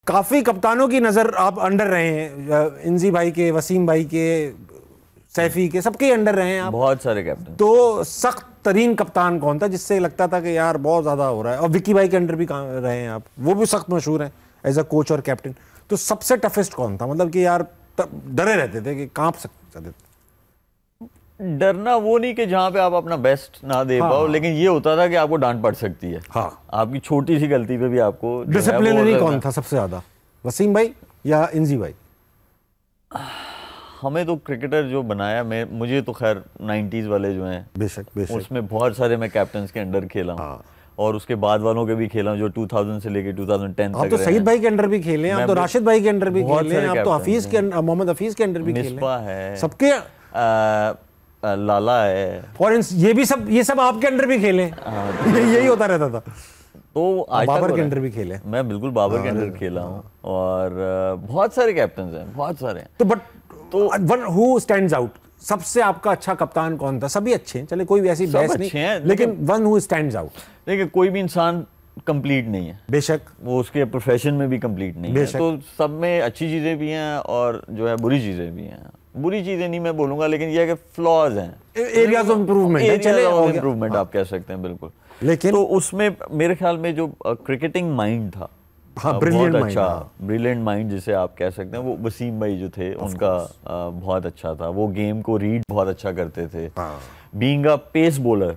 काफी कप्तानों की नजर आप अंडर रहे हैं, इंजी भाई के, वसीम भाई के, सैफी के, सबके अंडर रहे हैं आप। बहुत सारे कैप्टन। तो सख्त तरीन कप्तान कौन था जिससे लगता था कि यार बहुत ज्यादा हो रहा है? और विक्की भाई के अंडर भी रहे हैं आप, वो भी सख्त मशहूर हैं एज अ कोच और कैप्टन। तो सबसे टफेस्ट कौन था, मतलब कि यार डरे रहते थे कि कांप सकते थे? डरना वो नहीं कि जहाँ पे आप अपना बेस्ट ना दे पाओ, लेकिन ये होता था कि आपको डांट पड़ सकती है। हाँ, आपकी छोटी सी गलती पे भी आपको। डिसिप्लिनरी कौन था सबसे ज्यादा, वसीम भाई या इंजी भाई? हमें तो क्रिकेटर जो बनाया, मुझे तो खैर 90s वाले जो हैं, बेशक बेशक, उसमें बहुत सारे मैं कैप्टन्स के अंडर खेला हूँ। और उसके बाद वालों के भी खेला हूँ जो 2000 से लेके 2010 तक। आप तो सईद भाई के अंडर भी खेले हैं, आप तो राशिद भाई के अंडर भी खेले हैं, आप तो हफीज के, मोहम्मद हफीज के अंडर भी खेले हैं, मिसबा है, सबके, लाला है, और ये सब आपके अंडर भी खेले। यही होता रहता था। तो आज बाबर के अंडर भी खेले? मैं बिल्कुल बाबर के अंडर खेला हूँ। और बहुत सारे कैप्टन हैं, बहुत सारे हैं। तो वन हु स्टैंड्स आउट, सबसे आपका अच्छा कप्तान कौन था? सभी अच्छे हैं, चले कोई भी ऐसी बहस नहीं, लेकिन वन हु स्टैंड्स आउट। देखिए, कोई भी इंसान कंप्लीट नहीं है, बेशक, वो उसके प्रोफेशन में भी कंप्लीट नहीं है। तो सब में अच्छी चीजें भी हैं और जो है बुरी चीजें भी हैं। बुरी चीजें नहीं मैं बोलूंगा, लेकिन ये है कि फ्लॉज हैं, एरियाज ऑफ इंप्रूवमेंट आप कह सकते हैं, बिल्कुल। लेकिन तो उसमें मेरे ख्याल में जो क्रिकेटिंग माइंड था, बहुत अच्छा ब्रिलियंट माइंड जिसे आप कह सकते हैं, वो वसीम भाई जो थे उनका बहुत अच्छा था। वो गेम को रीड बहुत अच्छा करते थे। बीइंग अ पेस बॉलर,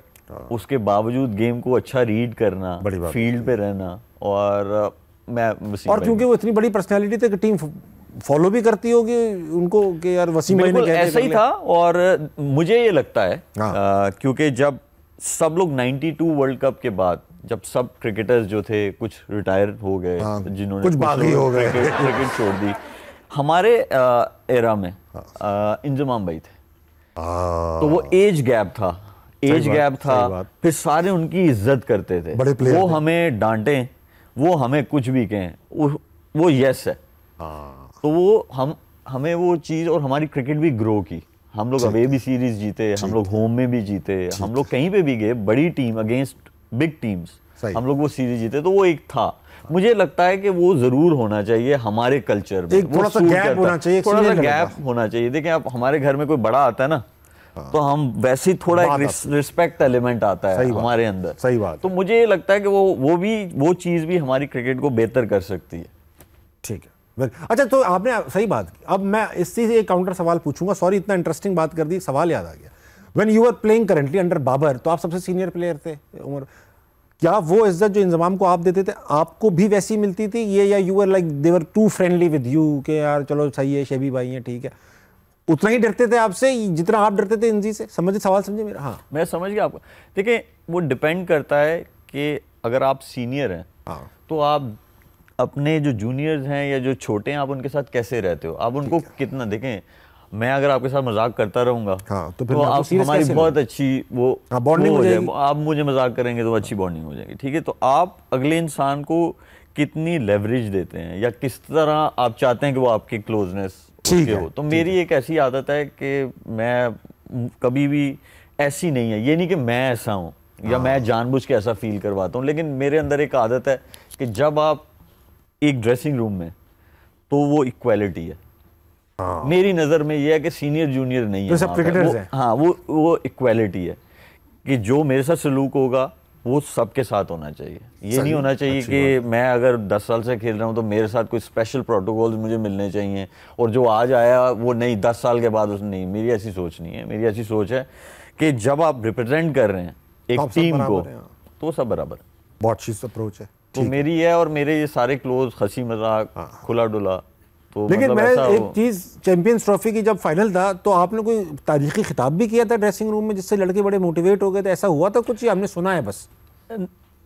उसके बावजूद गेम को अच्छा रीड करना, फील्ड पे रहना, और मैं वसीम, और क्योंकि वो इतनी बड़ी पर्सनालिटी थी कि टीम फॉलो भी करती होगी उनको कि यार वसीम भाई ने क्या ऐसा ही था। और मुझे ये लगता है क्योंकि जब सब लोग 92 वर्ल्ड कप के बाद, जब सब क्रिकेटर्स जो थे कुछ रिटायर हो गए, जिन्होंने कुछ बागी हो गए, क्रिकेट छोड़ दी, हमारे एरा में इंजमाम भाई थे। तो वो एज गैप था, फिर सारे उनकी इज्जत करते थे, वो हमें डांटे, वो हमें कुछ भी कहें, वो यस है। तो वो हमें वो चीज़, और हमारी क्रिकेट भी ग्रो की। हम लोग अवे भी सीरीज जीते, हम लोग होम में भी जीते, हम लोग कहीं पे भी गए, बड़ी टीम अगेंस्ट बिग टीम्स, हम लोग वो सीरीज जीते। तो वो एक था, मुझे लगता है कि वो जरूर होना चाहिए हमारे कल्चर में, थोड़ा सा गैप होना चाहिए। देखिए, आप हमारे घर में कोई बड़ा आता है ना, तो हम वैसे ही थोड़ा एक रिस्पेक्ट एलिमेंट आता है हमारे अंदर। सही बात। तो मुझे ये लगता है कि वो चीज़ भी हमारी क्रिकेट को बेहतर कर सकती है। ठीक है, अच्छा, तो आपने सही बात की। अब मैं इसी से एक काउंटर सवाल पूछूंगा, सॉरी इतना इंटरेस्टिंग बात कर दी, सवाल याद आ गया। When you are playing currently under Babar, तो आप सबसे सीनियर प्लेयर थे उम्र, क्या वो इज्जत जो इंजमाम को आप देते थे आपको भी वैसी मिलती थी ये, या you are like they were too friendly with you कि यार चलो सही है, शेबी भाई हैं, ठीक है, उतना ही डरते थे आपसे जितना आप डरते थे इंजी से? समझे सवाल, समझे मेरा? हाँ, मैं समझ गया आपको। देखिए, वो डिपेंड करता है कि अगर आप सीनियर हैं तो आप अपने जो जूनियर्स हैं या जो छोटे हैं, आप उनके साथ कैसे रहते हो, आप उनको कितना। देखें, मैं अगर आपके साथ मजाक करता रहूंगा तो आप हमारी बहुत अच्छी वो बॉन्डिंग हो जाएगी। आप मुझे मजाक करेंगे तो अच्छी बॉन्डिंग हो जाएगी, ठीक है। तो आप अगले इंसान को कितनी लेवरेज देते हैं, या किस तरह आप चाहते हैं कि वो आपकी क्लोजनेस हो। तो मेरी एक ऐसी आदत है कि मैं कभी भी ऐसी नहीं है, ये नहीं कि मैं ऐसा हूँ या मैं जानबूझ के ऐसा फील करवाता हूँ, लेकिन मेरे अंदर एक आदत है कि जब आप एक ड्रेसिंग रूम में, तो वो इक्वालिटी है। मेरी नज़र में ये है कि सीनियर जूनियर नहीं है, सब क्रिकेटर्स हैं। हाँ, वो इक्वालिटी है कि जो मेरे साथ सलूक होगा वो सबके साथ होना चाहिए। ये नहीं होना चाहिए कि मैं अगर 10 साल से खेल रहा हूँ तो मेरे साथ कोई स्पेशल प्रोटोकॉल्स मुझे मिलने चाहिए, और जो आज आया वो नहीं 10 साल के बाद नहीं। मेरी ऐसी सोच नहीं है। मेरी ऐसी सोच है कि जब आप रिप्रेजेंट कर रहे हैं एक टीम को, तो सब बराबर। बहुत चीज अप्रोच है, तो मेरी है। और मेरे ये सारे क्लोज, हंसी मजाक, खुला डुला। तो लेकिन मैं एक चीज, चैंपियंस ट्रॉफी की जब फाइनल था तो आपने कोई तारीखी खिताब भी किया था ड्रेसिंग रूम में, जिससे लड़के बड़े मोटिवेट हो गए थे? ऐसा हुआ था कुछ, या हमने सुना है बस?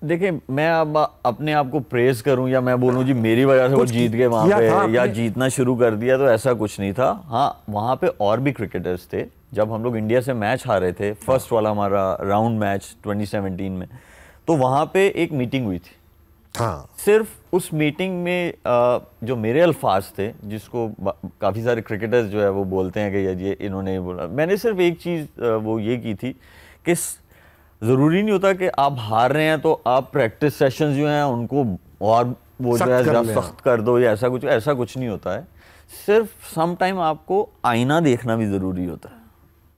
देखिए, मैं अब अपने आप को प्रेज करूं या मैं बोलूं जी मेरी वजह से वो जीत गए वहां पे या जीतना शुरू कर दिया, तो ऐसा कुछ नहीं था। हाँ, वहां पे और भी क्रिकेटर्स थे। जब हम लोग इंडिया से मैच हारे थे, फर्स्ट वाला हमारा राउंड मैच 2017 में, तो वहां पे एक मीटिंग हुई थी। हाँ, सिर्फ उस मीटिंग में जो मेरे अल्फाज थे, जिसको काफ़ी सारे क्रिकेटर्स जो है वो बोलते हैं कि ये इन्होंने बोला, मैंने सिर्फ एक चीज़ वो ये की थी कि ज़रूरी नहीं होता कि आप हार रहे हैं तो आप प्रैक्टिस सेशंस जो हैं उनको और वो जो है सख्त कर दो या ऐसा कुछ नहीं होता है। सिर्फ सम टाइम आपको आईना देखना भी जरूरी होता है।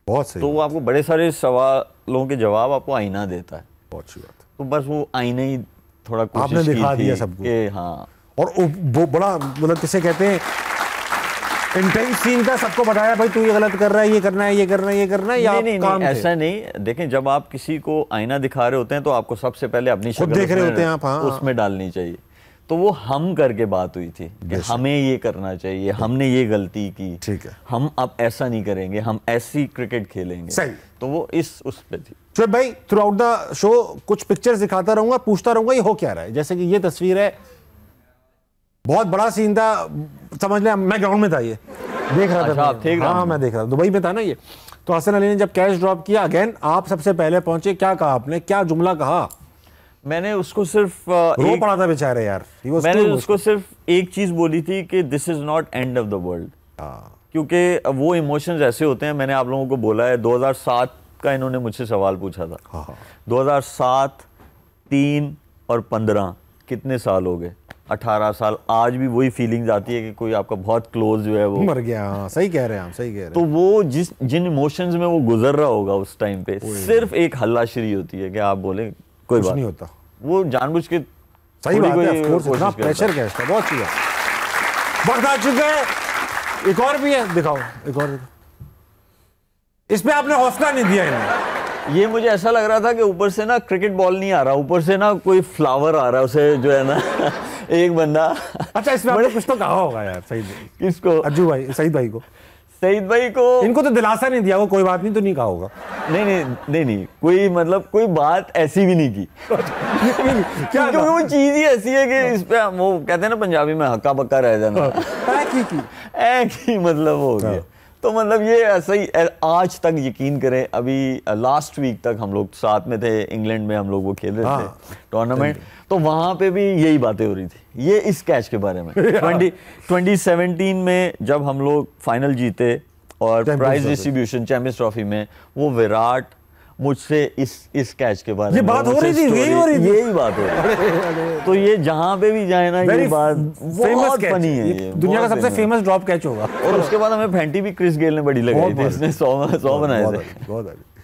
बहुत सही। तो वो आपको बड़े सारे सवालों के जवाब आपको आईना देता है। बहुत अच्छी बात। तो बस वो आईने ही थोड़ा कोशिश आपने दिखा की दिया थी सबको। कि हाँ, और वो बड़ा मतलब किसे कहते हैं, इंटेंस सीन का सबको बताया भाई तू ये गलत कर रहा है, ये करना है, ये करना है, ये करना है, या नहीं, काम ऐसा नहीं। देखें, जब आप किसी को आईना दिखा रहे होते हैं तो आपको सबसे पहले अपनी शक्ल देख रहे होते हैं आप, हाँ। उसमें डालनी चाहिए। तो वो हम करके बात हुई थी कि हमें ये करना चाहिए, हमने ये गलती की, ठीक है, हम अब ऐसा नहीं करेंगे, हम ऐसी क्रिकेट खेलेंगे। सही। तो वो उस पे थी। शुएब भाई, थ्रू आउट द शो कुछ पिक्चर्स दिखाता रहूंगा, पूछता रहूंगा ये हो क्या रहा है। जैसे कि ये तस्वीर है, बहुत बड़ा सीन था, समझ लें मैं ग्राउंड में था, ये देख रहा था। आप थे? हाँ, मैं देख रहा था, दुबई में था ना ये। तो हसन अली ने जब कैच ड्रॉप किया, अगेन आप सबसे पहले पहुंचे, क्या कहा आपने, क्या जुमला कहा? मैंने उसको सिर्फ रो पड़ा था बेचारे यार। मैंने उसको सिर्फ एक चीज बोली थी कि this is not end of the world, क्योंकि वो इमोशंस ऐसे होते हैं। मैंने आप लोगों को बोला है 2007 का इन्होंने मुझसे सवाल पूछा था। 2007, 3 और 15 कितने साल हो गए? 18 साल। आज भी वही फीलिंग्स आती है कि कोई आपका बहुत क्लोज जो है वो मर गया। हाँ, सही कह रहे हैं आप, सही कह रहे हैं। तो वो जिन इमोशंस में वो गुजर रहा होगा उस टाइम पे, सिर्फ एक हल्लाशेरी होती है कि आप बोले कोई बात नहीं होता। वो जानबूझ के सही बात है, ऑफ कोर्स इतना प्रेशर क्या है, बहुत चीज़ वक्त आ चुका है। एक और भी है, दिखाओ एक और। इस पे आपने हौसला नहीं दिया इन्हें। ये मुझे ऐसा लग रहा था कि ऊपर से ना क्रिकेट बॉल नहीं आ रहा, ऊपर से ना कोई फ्लावर आ रहा है, उसे जो है ना एक बंदा। अच्छा, इसमें आपने कुछ तो कहा होगा यार सईद भाई। किसको? अज्जू भाई, सईद भाई को। सईद भाई को इनको तो दिलासा नहीं दिया, वो कोई बात नहीं तो नहीं कहा होगा। नहीं, कोई मतलब कोई बात ऐसी भी नहीं की। क्या? क्योंकि वो चीज ही ऐसी है कि इस पे वो कहते हैं ना पंजाबी में हक्का बक्का रह जाना। की मतलब हो गया। तो मतलब ये ऐसा ही आज तक यकीन करें, अभी लास्ट वीक तक हम लोग साथ में थे, इंग्लैंड में हम लोग वो खेल रहे थे टूर्नामेंट, तो वहां पे भी यही बातें हो रही थी ये इस कैच के बारे में। 2017 में जब हम लोग फाइनल जीते और प्राइज डिस्ट्रीब्यूशन चैंपियंस ट्रॉफी में, वो विराट मुझसे इस कैच के बारे में बात हो रही थी, यही बात हो रही थी। तो ये जहां पे भी जाए ना, ये बात बहुत फनी है, ये दुनिया का सबसे फेमस ड्रॉप कैच होगा। और उसके बाद हमें फेंटी भी क्रिस गेल ने बड़ी लगाई थी, इसने 100 बनाए थे।